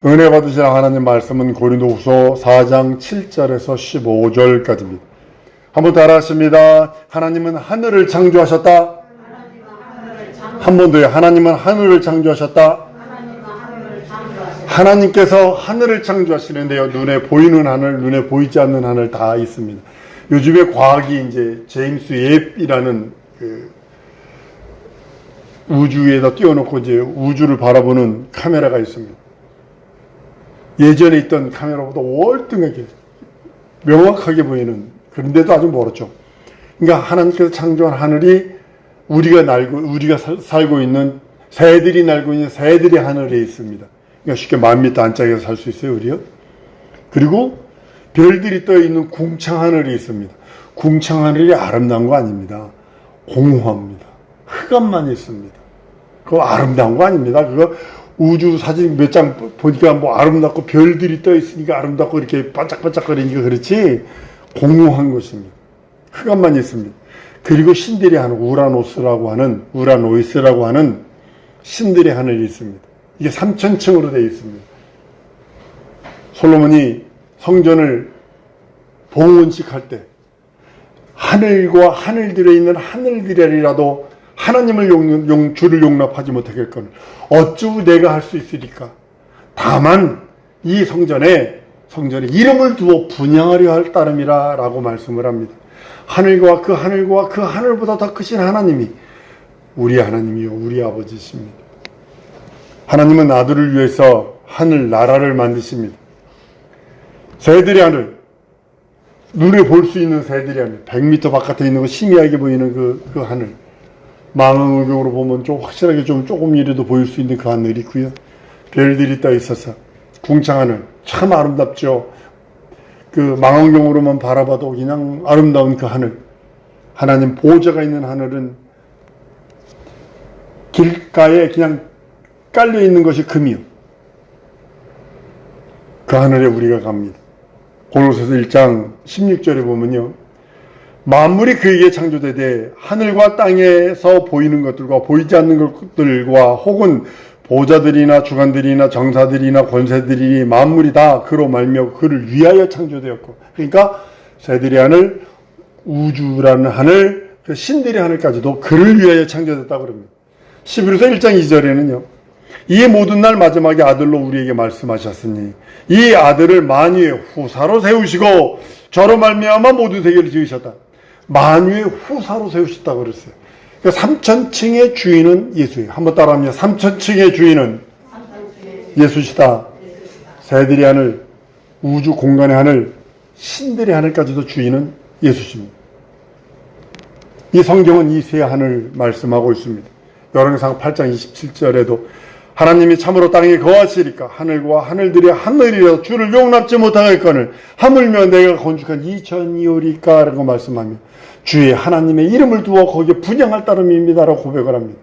은혜 받으실 하나님 말씀은 고린도후서 4장 7절에서 15절까지입니다. 한번 따라 하십니다. 하나님은 하늘을 창조하셨다. 한 번 더요. 하나님은 하늘을 창조하셨다. 하나님께서 하늘을 창조하시는데요. 눈에 보이는 하늘, 눈에 보이지 않는 하늘 다 있습니다. 요즘에 과학이 이제 제임스 웹이라는 우주에다 띄워놓고 이제 우주를 바라보는 카메라가 있습니다. 예전에 있던 카메라보다 월등하게 명확하게 보이는, 그런데도 아주 멀었죠. 그러니까 하나님께서 창조한 하늘이 우리가 살고 있는 새들이 날고 있는 새들의 하늘에 있습니다. 그러니까 쉽게 10,000m 안짝에서 살 수 있어요, 우리요. 그리고 별들이 떠 있는 궁창 하늘이 있습니다. 궁창 하늘이 아름다운 거 아닙니다. 공허합니다. 흑암만 있습니다. 그거 아름다운 거 아닙니다. 그거 우주 사진 몇 장 보니까 뭐 아름답고 별들이 떠 있으니까 아름답고 이렇게 반짝반짝거리니까 그렇지, 공허한 것입니다. 흑암만 있습니다. 그리고 신들의 하늘, 우라노스라고 하는 신들의 하늘이 있습니다. 이게 3000층으로 되어 있습니다. 솔로몬이 성전을 봉헌식할 때 하늘과 하늘들에 있는 하늘들이라도 하나님을 주를 용납하지 못하겠거늘 어찌 내가 할 수 있으리까. 다만 이 성전에 이름을 두어 분양하려 할 따름이라 라고 말씀을 합니다. 하늘과 그 하늘보다 더 크신 하나님이 우리 하나님이요 우리 아버지십니다. 하나님은 아들을 위해서 하늘 나라를 만드십니다. 새들의 하늘, 눈에 볼 수 있는 새들의 하늘, 100m 바깥에 있는 거 희미하게 보이는 그 하늘, 망원경으로 보면 좀 확실하게 조금이라도 보일 수 있는 그 하늘이 있고요. 별들이 떠 있어서 궁창 하늘 참 아름답죠. 그 망원경으로만 바라봐도 그냥 아름다운 그 하늘, 하나님 보좌가 있는 하늘은 길가에 그냥 깔려 있는 것이 금이요. 그 하늘에 우리가 갑니다. 고린도후서 1장 16절에 보면요, 만물이 그에게 창조되되 하늘과 땅에서 보이는 것들과 보이지 않는 것들과 혹은 보좌들이나 주관들이나 정사들이나 권세들이 만물이 다 그로 말미암아 그를 위하여 창조되었고, 그러니까 새들의 하늘, 우주라는 하늘, 그 신들의 하늘까지도 그를 위하여 창조됐다고 그럽니다. 11서 1장 2절에는요, 이 모든 날 마지막에 아들로 우리에게 말씀하셨으니 이 아들을 만유의 후사로 세우시고 저로 말미암아 모든 세계를 지으셨다. 만유의 후사로 세우셨다고 그랬어요. 그러니까 3000층의 주인은 예수예요. 한번 따라합니다. 3000층의 주인은 예수시다. 새들의 하늘, 우주 공간의 하늘, 신들의 하늘까지도 주인은 예수십니다. 이 성경은 이 세 하늘 말씀하고 있습니다. 열왕기상 8장 27절에도 하나님이 참으로 땅에 거하시리까 하늘과 하늘들이 하늘이라 주를 용납지 못하겠거늘 하물며 내가 건축한 이천이오리까 라고 말씀하며 주의 하나님의 이름을 두어 거기에 분양할 따름입니다 라고 고백을 합니다.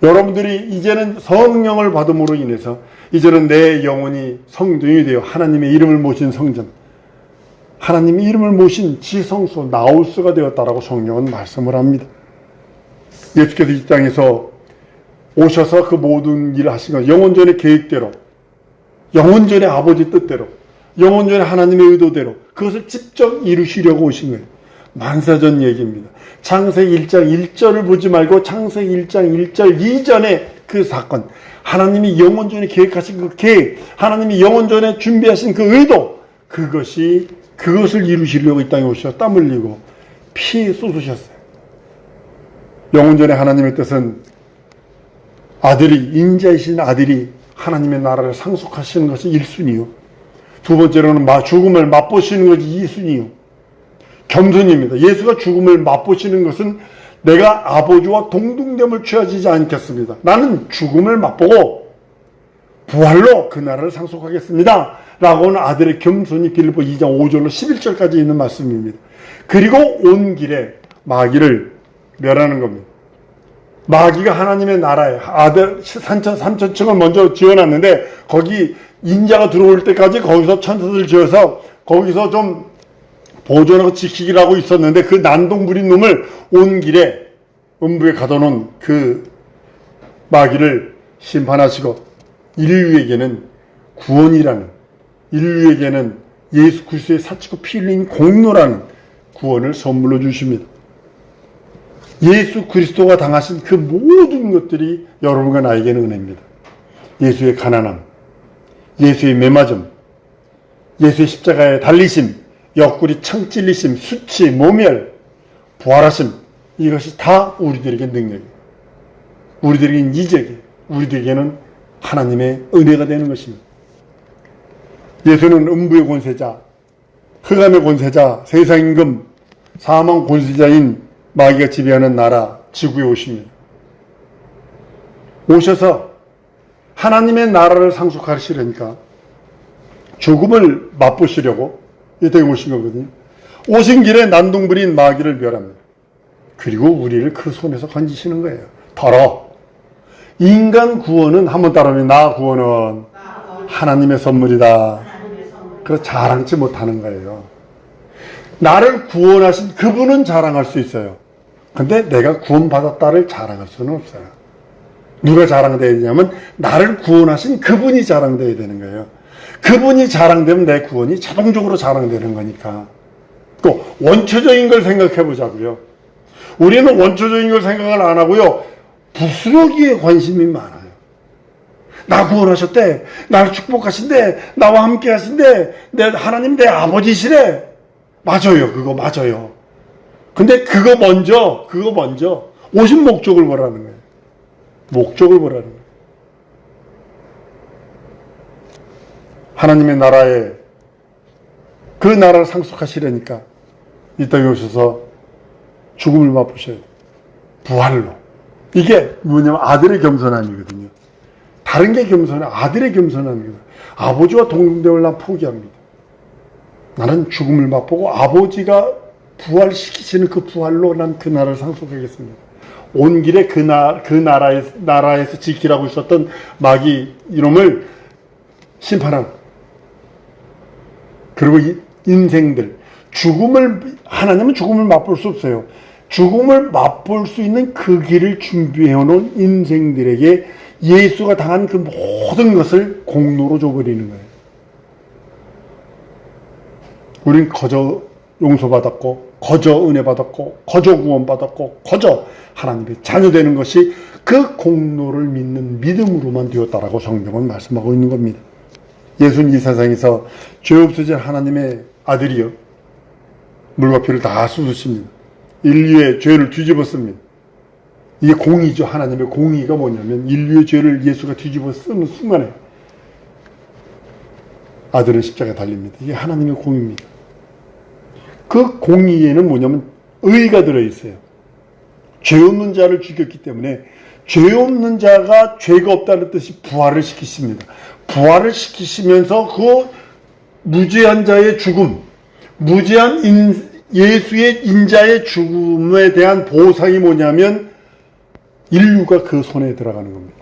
여러분들이 이제는 성령을 받음으로 인해서 이제는 내 영혼이 성전이 되어 하나님의 이름을 모신 성전, 하나님의 이름을 모신 지성소 나홀수가 되었다라고 성령은 말씀을 합니다. 예수께서 이 땅에서 오셔서 그 모든 일을 하신 것, 영원전의 계획대로, 영원전의 아버지 뜻대로, 영원전의 하나님의 의도대로 그것을 직접 이루시려고 오신 거예요. 만세전 얘기입니다. 창세기 1장 1절을 보지 말고 창세기 1장 1절 이전의 그 사건, 하나님이 영원전에 계획하신 그 계획, 하나님이 영원전에 준비하신 그 의도, 그것을 이루시려고 이 땅에 오셔서 땀 흘리고 피 쏟으셨어요. 영원전에 하나님의 뜻은 인자이신 아들이 하나님의 나라를 상속하시는 것이 1순위요. 두 번째로는 죽음을 맛보시는 것이 2순위요. 겸손입니다. 예수가 죽음을 맛보시는 것은 내가 아버지와 동등됨을 취하지 않겠습니다. 나는 죽음을 맛보고 부활로 그 나라를 상속하겠습니다 라고는 아들의 겸손이 빌립보 2장 5절로 11절까지 있는 말씀입니다. 그리고 온 길에 마귀를 멸하는 겁니다. 마귀가 하나님의 나라에 아들 3000층을 먼저 지어놨는데 거기 인자가 들어올 때까지 거기서 천사들 지어서 거기서 좀 보존하고 지키기를 하고 있었는데 그 난동 부린 놈을 온 길에 음부에 가둬놓은 그 마귀를 심판하시고 인류에게는 구원이라는, 인류에게는 예수 그리스도의 사치고 피 흘린 공로라는 구원을 선물로 주십니다. 예수 그리스도가 당하신 그 모든 것들이 여러분과 나에게는 은혜입니다. 예수의 가난함, 예수의 매맞음, 예수의 십자가의 달리심, 옆구리 창 찔리심, 수치, 모멸, 부활하심, 이것이 다 우리들에게 능력이에요. 우리들에게는 이적이에요. 우리들에게는 하나님의 은혜가 되는 것입니다. 예수는 음부의 권세자, 흑암의 권세자, 세상 임금, 사망 권세자인 마귀가 지배하는 나라, 지구에 오십니다. 오셔서 하나님의 나라를 상속하시려니까 죽음을 맛보시려고 이 땅에 오신 거거든요. 오신 길에 난동불인 마귀를 멸합니다. 그리고 우리를 그 손에서 건지시는 거예요. 덜어. 인간 구원은 한번 따라하면 나 구원은 하나님의 선물이다. 그래서 자랑치 못하는 거예요. 나를 구원하신 그분은 자랑할 수 있어요. 근데 내가 구원받았다를 자랑할 수는 없어요. 누가 자랑돼야 되냐면 나를 구원하신 그분이 자랑돼야 되는 거예요. 그분이 자랑되면 내 구원이 자동적으로 자랑되는 거니까. 또 원초적인 걸 생각해 보자고요. 우리는 원초적인 걸 생각을 안 하고요. 부스러기에 관심이 많아요. 나 구원하셨대. 나를 축복하신대. 나와 함께 하신대. 하나님 내 아버지시래. 맞아요. 그거 맞아요. 근데 그거 먼저 오신 목적을 보라는 거예요. 목적을 보라는 거예요. 하나님의 나라에 그 나라를 상속하시려니까 이 땅에 오셔서 죽음을 맛보셔야 돼요. 부활로. 이게 뭐냐면 아들의 겸손함이거든요. 다른 게 겸손해. 아들의 겸손함이거든요. 아버지와 동등됨을 난 포기합니다. 나는 죽음을 맛보고 아버지가 부활시키시는 그 부활로 난 그 나라를 상속하겠습니다. 온 길에 그 나라에서 지키라고 있었던 마귀 이놈을 심판한, 그리고 인생들, 하나님은 죽음을 맛볼 수 없어요. 죽음을 맛볼 수 있는 그 길을 준비해놓은 인생들에게 예수가 당한 그 모든 것을 공로로 줘버리는 거예요. 우린 거저 용서받았고, 거저 은혜 받았고, 거저 구원받았고, 거저 하나님의 자녀되는 것이 그 공로를 믿는 믿음으로만 되었다라고 성경은 말씀하고 있는 겁니다. 예수는 이 세상에서 죄 없으신 하나님의 아들이요, 물과 피를 다 쏟으십니다. 인류의 죄를 뒤집었습니다. 이게 공의죠. 하나님의 공의가 뭐냐면 인류의 죄를 예수가 뒤집어 쓰는 순간에 아들은 십자가에 달립니다. 이게 하나님의 공의입니다. 그 공의에는 뭐냐면 의가 들어있어요. 죄 없는 자를 죽였기 때문에 죄 없는 자가 죄가 없다는 뜻이 부활을 시키십니다. 부활을 시키시면서 그 무죄한 자의 죽음, 무죄한 예수의 인자의 죽음에 대한 보상이 뭐냐면 인류가 그 손에 들어가는 겁니다.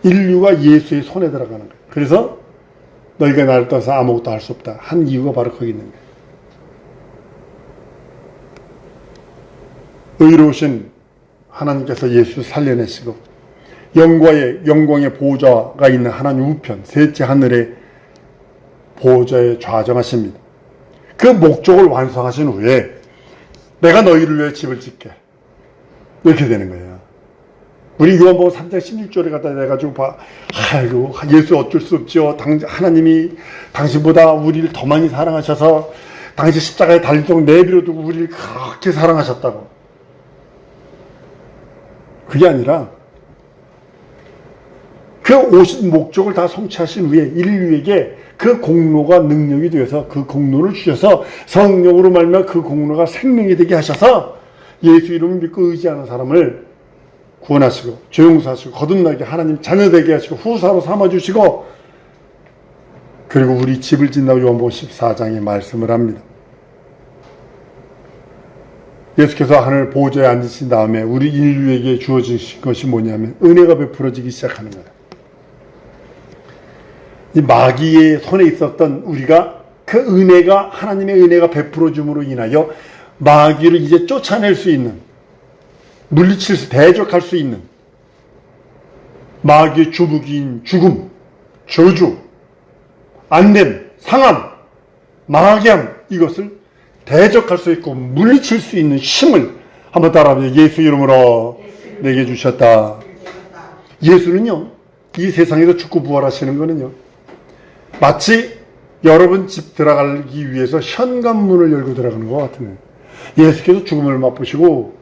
인류가 예수의 손에 들어가는 거예요. 그래서 너희가 나를 떠나서 아무것도 할 수 없다 한 이유가 바로 거기 있는 거예요. 의로우신 하나님께서 예수 살려내시고 영광의 보호자가 있는 하나님 우편 셋째 하늘의 보호자에 좌정하십니다. 그 목적을 완성하신 후에 내가 너희를 위해 집을 짓게, 이렇게 되는 거예요. 우리 요한복음 3장 16절에 갖다 내가지고 아이고 예수 어쩔 수 없죠. 하나님이 당신보다 우리를 더 많이 사랑하셔서 당신 십자가에 달리도록 내버려 두고 우리를 그렇게 사랑하셨다고. 그게 아니라 그 오신 목적을 다 성취하신 후에 인류에게 그 공로가 능력이 되어서 그 공로를 주셔서 성령으로 말미암아 그 공로가 생명이 되게 하셔서 예수 이름을 믿고 의지하는 사람을 구원하시고 죄 용서하시고 거듭나게 하나님 자녀 되게 하시고 후사로 삼아주시고, 그리고 우리 집을 짓는다고 요한복음 14장에 말씀을 합니다. 예수께서 하늘 보호자에 앉으신 다음에 우리 인류에게 주어진 것이 뭐냐면 은혜가 베풀어지기 시작하는 거예요. 이 마귀의 손에 있었던 우리가 그 은혜가, 하나님의 은혜가 베풀어줌으로 인하여 마귀를 이제 쫓아낼 수 있는, 대적할 수 있는 마귀의 주북인 죽음, 저주, 안됨, 상함, 망하게 함, 이것을 대적할 수 있고 물리칠 수 있는 힘을 한번 따라하면 예수 이름으로 내게 주셨다. 예수는요, 이 세상에서 죽고 부활하시는 거는요, 마치 여러분 집 들어가기 위해서 현관문을 열고 들어가는 것 같은 거예요. 예수께서 죽음을 맛보시고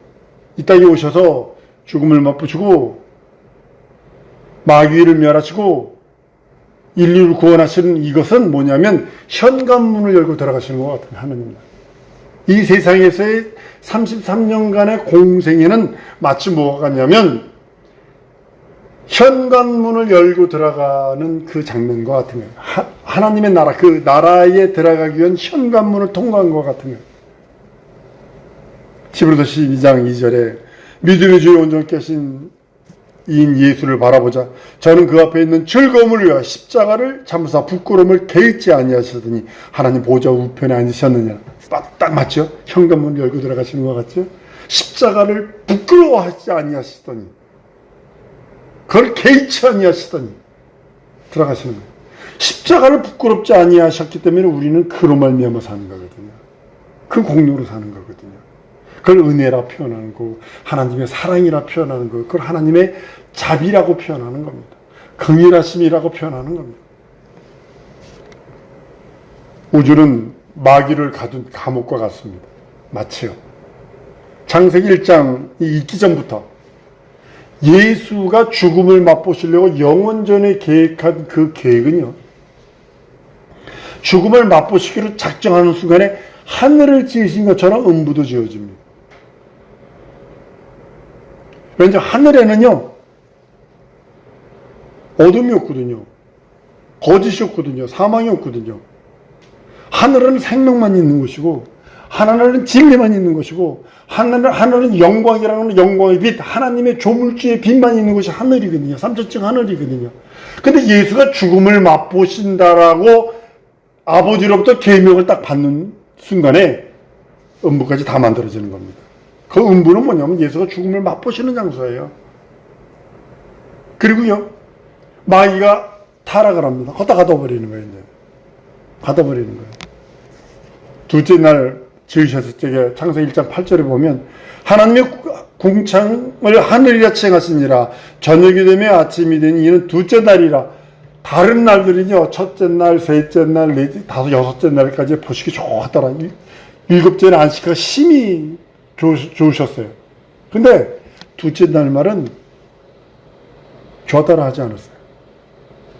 이 땅에 오셔서 죽음을 맛보시고 마귀를 멸하시고 인류를 구원하시는 이것은 뭐냐면 현관문을 열고 들어가시는 것 같은 하나님입니다. 이 세상에서의 33년간의 공생에는 마치 뭐가 같냐면 현관문을 열고 들어가는 그 장면과 같은 거예요. 하나님의 나라, 그 나라에 들어가기 위한 현관문을 통과한 것 같은 거예요. 히브리서 12장 2절에 믿음의 주에 온전히 계신 이인 예수를 바라보자. 저는 그 앞에 있는 즐거움을 위하여 십자가를 참으사 부끄러움을 개의치 아니하시더니 하나님 보좌 우편에 앉으셨느냐. 딱 맞죠? 현관문을 열고 들어가시는 것 같죠? 십자가를 부끄러워하지 아니하시더니 그걸 개의치 아니하시더니 들어가시는 거예요. 십자가를 부끄럽지 아니하셨기 때문에 우리는 그로 말미암아 사는 거거든요. 그 공로로 사는 거거든요. 그걸 은혜라 표현하는 거고 하나님의 사랑이라 표현하는 거고 그걸 하나님의 자비라고 표현하는 겁니다. 긍휼하심이라고 표현하는 겁니다. 우주는 마귀를 가둔 감옥과 같습니다. 마치요. 창세기 1장이 있기 전부터 예수가 죽음을 맛보시려고 영원전에 계획한 그 계획은요, 죽음을 맛보시기로 작정하는 순간에 하늘을 지으신 것처럼 음부도 지어집니다. 왠지 하늘에는요, 어둠이 없거든요. 거짓이 없거든요. 사망이 없거든요. 하늘은 생명만 있는 것이고, 하늘은 진리만 있는 것이고, 하늘은 영광이라는 영광의 빛, 하나님의 조물주의 빛만 있는 것이 하늘이거든요. 삼천층 하늘이거든요. 근데 예수가 죽음을 맛보신다라고 아버지로부터 계명을 딱 받는 순간에 음부까지 다 만들어지는 겁니다. 그 음부는 뭐냐면 예수가 죽음을 맛보시는 장소예요. 그리고요, 마귀가 타락을 합니다. 걷다 가둬버리는 거예요, 이제. 가둬버리는 거예요. 둘째 날 지으셨을 적에 창세기 1장 8절에 보면 하나님의 궁창을 하늘이라 칭하시니라. 저녁이 되며 아침이 되니 이는 둘째 날이라. 다른 날들은요, 첫째 날, 셋째 날, 넷째, 다섯, 여섯째 날까지 보시기 좋았더라. 일곱째는 안식가 심히 좋으셨어요. 근데 둘째 날 말은 좋았다라 하지 않았어요.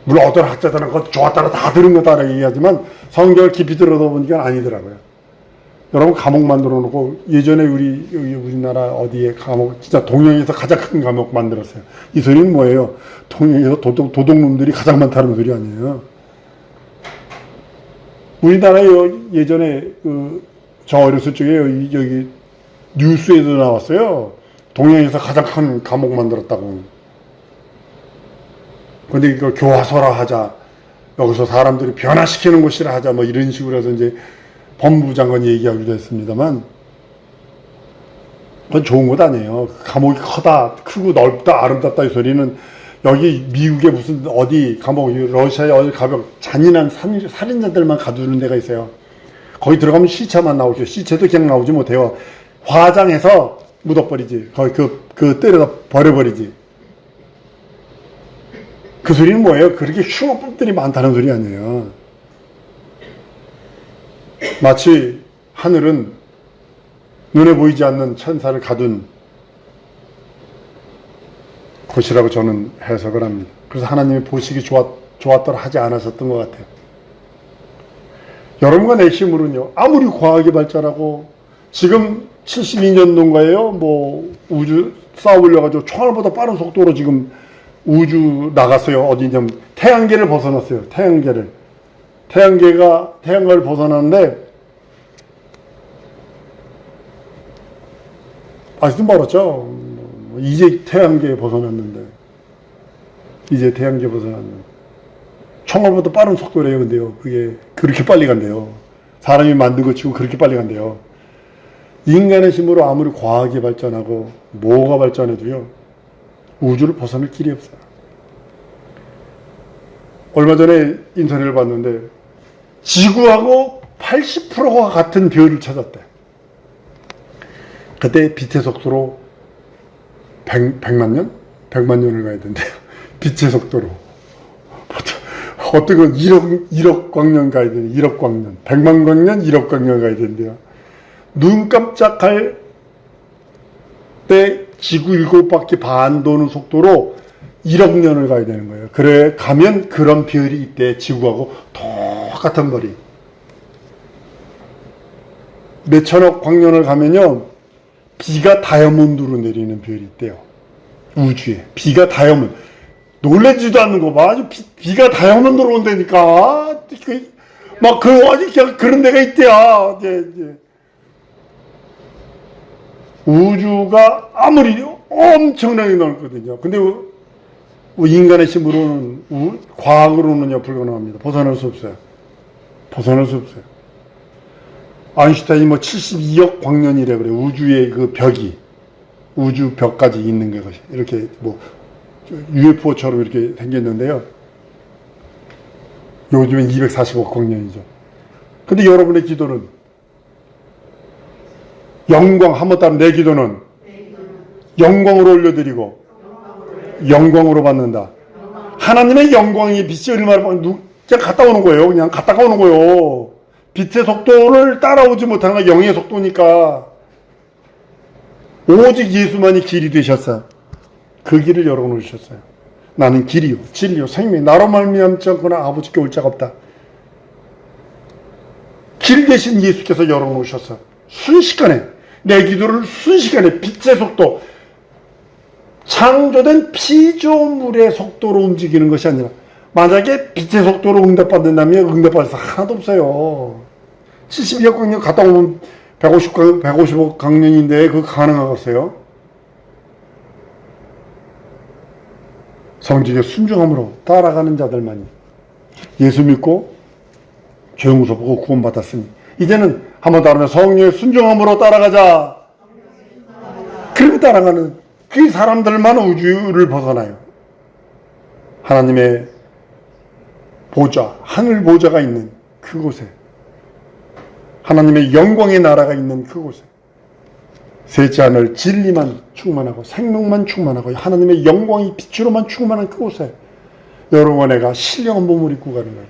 물론 어떤 학자들은 그것 좋았다라 다 들은 거다라고 얘기하지만 성경을 깊이 들여다보니까 아니더라고요. 여러분 감옥 만들어 놓고 예전에 우리나라 어디에 감옥, 진짜 동양에서 가장 큰 감옥 만들었어요. 이 소리는 뭐예요? 동양에서 도둑놈들이 가장 많다는 소리 아니에요. 우리나라에 예전에 저 어렸을 적에 여기 뉴스에도 나왔어요. 동양에서 가장 큰 감옥 만들었다고. 근데 이걸 교화소라 하자, 여기서 사람들이 변화시키는 곳이라 하자, 뭐 이런 식으로 해서 이제 법무부 장관이 얘기하기도 했습니다만, 그건 좋은 것 아니에요. 감옥이 크고 넓다, 아름답다 이 소리는 여기 미국에 무슨 어디 감옥, 러시아에 어디 가면 잔인한 살인자들만 가두는 데가 있어요. 거기 들어가면 시체만 나오죠. 시체도 그냥 나오지 못해요. 화장해서 묻어버리지. 거기 그 때려다 버려버리지. 그 소리는 뭐예요? 그렇게 흉악범들이 많다는 소리 아니에요. 마치 하늘은 눈에 보이지 않는 천사를 가둔 곳이라고 저는 해석을 합니다. 그래서 하나님이 보시기 좋았더라 하지 않으셨던 것 같아요. 여러분과 내 힘으로는요, 아무리 과학이 발달하고 지금 72년도인가요? 뭐 우주 싸우려가지고 총알보다 빠른 속도로 지금 우주 나갔어요. 어디냐면 태양계를 벗어났어요. 태양계를 벗어났는데 아직도 멀었죠. 이제 태양계 벗어났는데 총알보다 빠른 속도래요. 근데요, 그게 그렇게 빨리 간대요. 사람이 만든 것 치고 그렇게 빨리 간대요. 인간의 힘으로 아무리 과학이 발전하고 뭐가 발전해도요, 우주를 벗어날 길이 없어요. 얼마 전에 인터넷을 봤는데 지구하고 80%가 같은 별을 찾았대. 그때 빛의 속도로 100만 년? 100만 년을 가야 된대요. 빛의 속도로. 어떤 건 1억 광년 가야 되는데 1억 광년. 100만 광년, 1억 광년 가야 된대요. 눈 깜짝할 때 지구 7바퀴 반 도는 속도로 1억 년을 가야 되는 거예요. 그래 가면 그런 별이 있대. 지구하고 똑같은 거리. 몇천억 광년을 가면요, 비가 다이아몬드로 내리는 별이 있대요. 우주에 비가 다이아몬드. 놀래지도 않는 거 봐. 아주 비가 다이아몬드로 온다니까. 막 아직 그런 데가 있대야. 이제. 우주가 아무리 엄청나게 넓거든요. 근데 인간의 힘으로는, 과학으로는요, 불가능합니다. 벗어날 수 없어요. 벗어날 수 없어요. 아인슈타인이 72억 광년이래 그래. 우주의 그 벽이, 우주 벽까지 있는 것이 이렇게 UFO처럼 이렇게 생겼는데요. 요즘엔 245억 광년이죠. 근데 여러분의 기도는, 영광, 한번 따르면 내 기도는 영광으로 올려드리고 영광으로 받는다. 하나님의 영광이 빛이 얼마나 그냥 갔다 오는 거예요. 그냥 갔다가 오는 거예요. 빛의 속도를 따라오지 못하는 건 영의 속도니까. 오직 예수만이 길이 되셨어요. 그 길을 열어놓으셨어요. 나는 길이요 진리요 생명, 나로 말미암지 않거나 아버지께 올 자가 없다. 길 대신 예수께서 열어놓으셨어요. 순식간에, 내 기도를 순식간에 빛의 속도, 창조된 피조물의 속도로 움직이는 것이 아니라, 만약에 빛의 속도로 응답받는다면 응답받을 수 하나도 없어요. 72억 광년 갔다 오면 150억 광년인데 그거 가능하겠어요? 성직에 순종함으로 따라가는 자들만이 예수 믿고 죄 용서 보고 구원받았으니 이제는 한번 따르면 성령의 순종함으로 따라가자. 그렇게 따라가는 그 사람들만 우주를 벗어나요. 하나님의 보좌, 하늘 보좌가 있는 그곳에, 하나님의 영광의 나라가 있는 그곳에, 셋째 하늘 진리만 충만하고 생명만 충만하고 하나님의 영광이 빛으로만 충만한 그곳에 여러분 내가 신령한 몸을 입고 가는 거예요.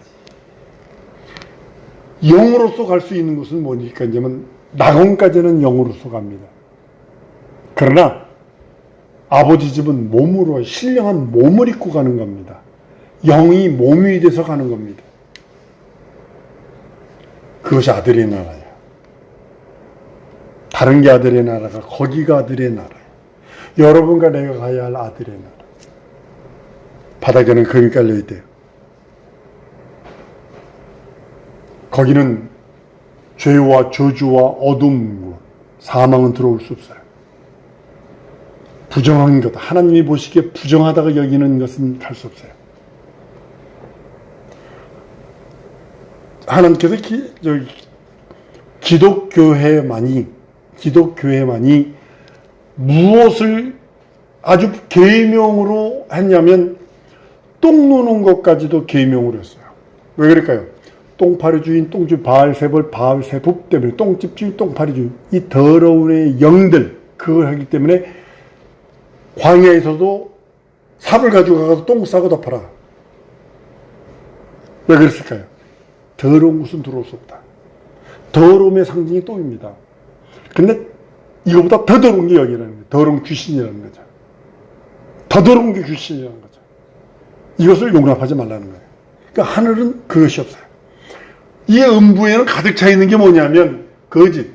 영으로서 갈 수 있는 곳은 뭐니까 이제는 낙원까지는 영으로서 갑니다. 그러나 아버지 집은 몸으로, 신령한 몸을 입고 가는 겁니다. 영이 몸이 돼서 가는 겁니다. 그것이 아들의 나라예요. 다른 게 아들의 나라가, 거기가 아들의 나라예요. 여러분과 내가 가야 할 아들의 나라. 바닥에는 금이 깔려있대요. 거기는 죄와 저주와 어둠, 사망은 들어올 수 없어요. 부정한 것, 하나님이 보시기에 부정하다고 여기는 것은 갈 수 없어요. 하나님께서 기독교회만이 무엇을 아주 계명으로 했냐면 똥 누는 것까지도 계명으로 했어요. 왜 그럴까요? 똥파리 주인, 똥집 바알세벌, 바알세북 때문에, 똥집 주인, 똥파리 주인, 이 더러운 영들, 그걸 하기 때문에 광야에서도 삽을 가지고 가서 똥 싸고 덮어라. 왜 그랬을까요? 더러운 곳은 들어올 수 없다. 더러움의 상징이 똥입니다. 근데 이거보다 더 더러운 게 여기라는 거예요. 더러운 귀신이라는 거죠. 더 더러운 게 귀신이라는 거죠. 이것을 용납하지 말라는 거예요. 그러니까 하늘은 그것이 없어요. 이 음부에는 가득 차 있는 게 뭐냐면 거짓.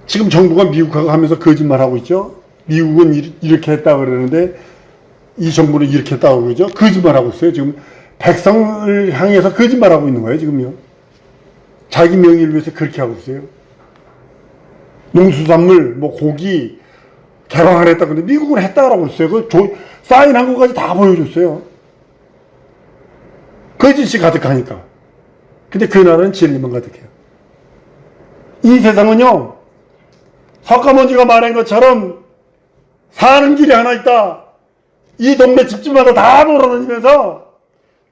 지금 정부가 미국하고 하면서 거짓말하고 있죠. 미국은 이렇게 했다고 그러는데 이 정부는 이렇게 했다고 그러죠. 거짓말하고 있어요. 지금 백성을 향해서 거짓말하고 있는 거예요. 지금요. 자기 명예를 위해서 그렇게 하고 있어요. 농수산물, 고기 개방을 했다. 근데 미국은 했다고 했어요. 사인한 것까지 다 보여줬어요. 거짓이 가득하니까. 근데 그 나라는 진리만 가득해요. 이 세상은요, 석가모니가 말한 것처럼 사는 길이 하나 있다. 이 동네 집집마다 다 돌아다니면서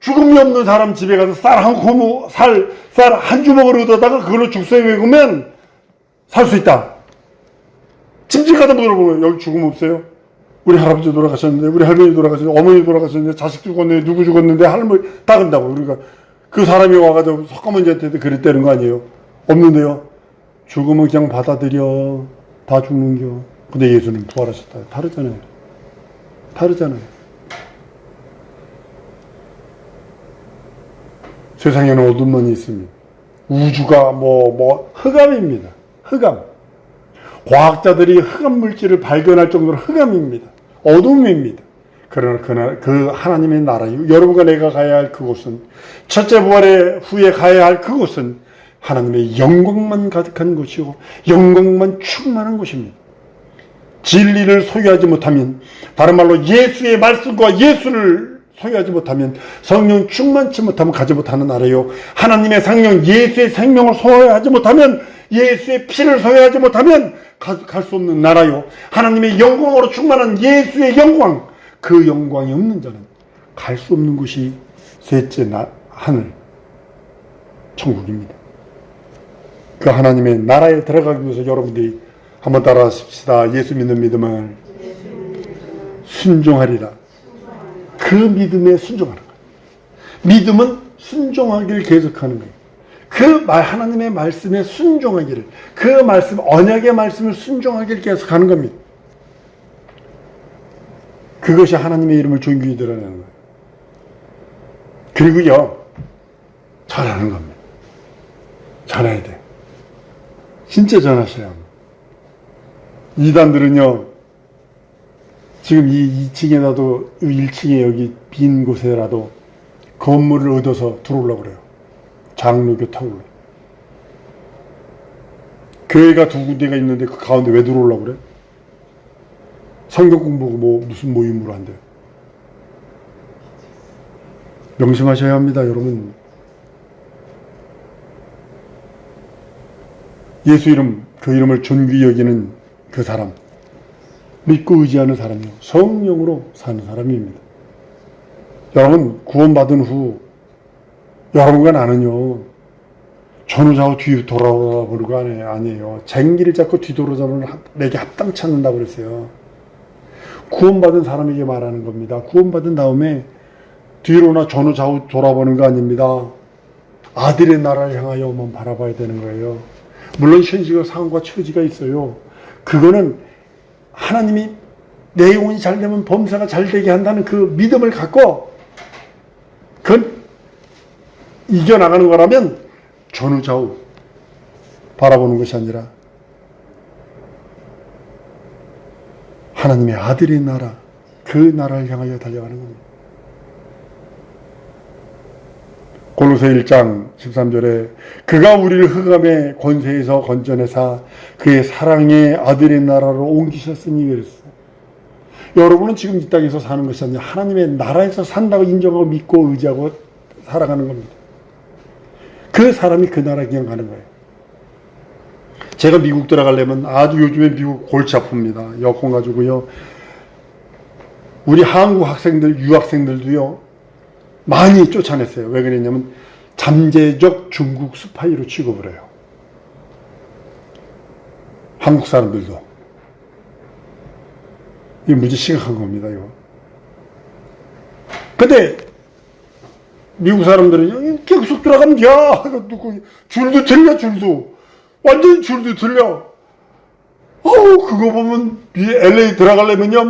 죽음이 없는 사람 집에 가서 쌀 한 주먹을 얻어다가 그걸로 죽서에 먹으면 살 수 있다. 집집 가다 물어보면 여기 죽음 없어요? 우리 할아버지 돌아가셨는데, 우리 할머니 돌아가셨는데, 어머니 돌아가셨는데, 자식 죽었는데, 누구 죽었는데, 할머니 다 그런다고. 그러니까 그 사람이 와가지고 석가모니한테도 그랬다는 거 아니에요? 없는데요. 죽음은 그냥 받아들여. 다 죽는겨. 근데 예수는 부활하셨다. 다르잖아요. 다르잖아요. 세상에는 어둠만이 있습니다. 우주가 흑암입니다. 흑암. 과학자들이 흑암 물질을 발견할 정도로 흑암입니다. 어둠입니다. 그러나 그 하나님의 나라, 여러분과 내가 가야 할 그곳은, 첫째 부활의 후에 가야 할 그곳은 하나님의 영광만 가득한 곳이고 영광만 충만한 곳입니다. 진리를 소유하지 못하면, 다른 말로 예수의 말씀과 예수를 소유하지 못하면, 성령 충만치 못하면 가지 못하는 나라요. 하나님의 생명, 예수의 생명을 소유하지 못하면, 예수의 피를 소유하지 못하면 갈 수 없는 나라요. 하나님의 영광으로 충만한 예수의 영광, 그 영광이 없는 자는 갈 수 없는 곳이 셋째 하늘, 천국입니다. 그 하나님의 나라에 들어가기 위해서 여러분들이 한번 따라하십시다. 예수 믿는 믿음을 순종하리라. 그 믿음에 순종하는 거예요. 믿음은 순종하기를 계속하는 거예요. 하나님의 말씀에 순종하기를, 그 말씀, 언약의 말씀을 순종하기를 계속하는 겁니다. 그것이 하나님의 이름을 존귀히 드러내는 거예요. 그리고요, 잘하는 겁니다. 잘해야 돼. 진짜 잘하셔야 합니다. 이단들은요, 지금 이 2층에라도, 1층에 여기 빈 곳에라도 건물을 얻어서 들어오려고 그래요. 장로교 타올로. 교회가 두 군데가 있는데 그 가운데 왜 들어오려고 그래? 성경 공부고 무슨 모임으로 한대요. 명심하셔야 합니다, 여러분. 예수 이름, 그 이름을 존귀히 여기는 그 사람, 믿고 의지하는 사람이요, 성령으로 사는 사람입니다. 여러분, 구원받은 후 여러분과 나는요, 전후좌우 뒤 돌아보는 거 아니에요. 쟁기를 잡고 뒤돌아보면 내게 합당치 않는다고 그랬어요. 구원받은 사람에게 말하는 겁니다. 구원받은 다음에 뒤로나 전후좌우 돌아보는 거 아닙니다. 아들의 나라를 향하여만 바라봐야 되는 거예요. 물론 현실과 상황과 처지가 있어요. 그거는 하나님이 내 영혼이 잘 되면 범사가 잘 되게 한다는 그 믿음을 갖고 그건 이겨나가는 거라면 전후좌우 바라보는 것이 아니라 하나님의 아들의 나라, 그 나라를 향하여 달려가는 겁니다. 골로새 1장 13절에 그가 우리를 흑암의 권세에서 건져내사 그의 사랑의 아들의 나라로 옮기셨으니 그랬어요. 여러분은 지금 이 땅에서 사는 것이 아니라 하나님의 나라에서 산다고 인정하고 믿고 의지하고 살아가는 겁니다. 그 사람이 그 나라 그냥 가는 거예요. 제가 미국 들어가려면 아주 요즘에 미국 골치 아픕니다. 여권 가지고요. 우리 한국 학생들, 유학생들도요, 많이 쫓아냈어요. 왜 그랬냐면 잠재적 중국 스파이로 취급을 해요. 한국 사람들도. 이게 무지 심각한 겁니다, 이거. 근데 미국 사람들은 계속 들어가면 야, 줄도 틀려, 줄도. 완전히 줄도 틀려. 그거 보면 LA 들어가려면요,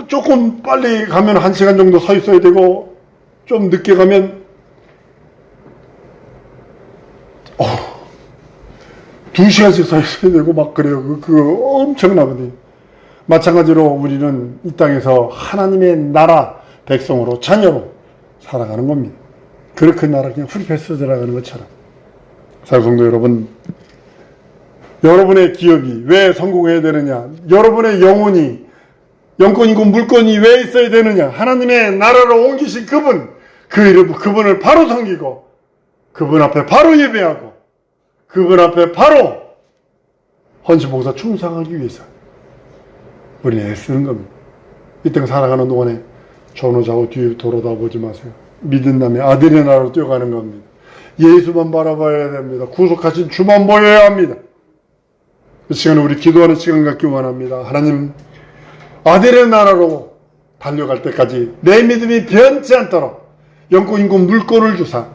조금 빨리 가면 1시간 정도 서 있어야 되고, 좀 늦게 가면, 2시간씩 서 있어야 되고, 그래요. 그거 엄청나거든요. 마찬가지로 우리는 이 땅에서 하나님의 나라 백성으로, 자녀로 살아가는 겁니다. 그 나라 그냥 훌패스 들어가는 것처럼. 사랑성도 여러분, 여러분의 기업이 왜 성공해야 되느냐? 여러분의 영혼이, 영권이고 물권이 왜 있어야 되느냐? 하나님의 나라로 옮기신 그분, 그분을 바로 섬기고, 그분 앞에 바로 예배하고, 그분 앞에 바로 헌신봉사 충성하기 위해서 우리는 애쓰는 겁니다. 이 땅 살아가는 동안에 전후좌우 뒤에 돌아다보지 마세요. 믿은 남의 아들의 나라로 뛰어가는 겁니다. 예수만 바라봐야 됩니다. 구속하신 주만 보여야 합니다. 이 시간에 우리 기도하는 시간 갖기 원합니다. 하나님, 아들의 나라로 달려갈 때까지 내 믿음이 변치 않도록 영구 인구 물꼬를 주사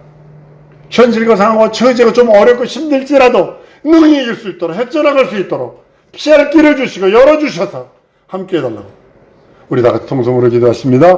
현실과 상황과 처지가 좀 어렵고 힘들지라도 능히 이길 수 있도록 헤쳐나갈 수 있도록 피할 길을 주시고 열어주셔서 함께 해달라고 우리 다 같이 통성으로 기도하십니다.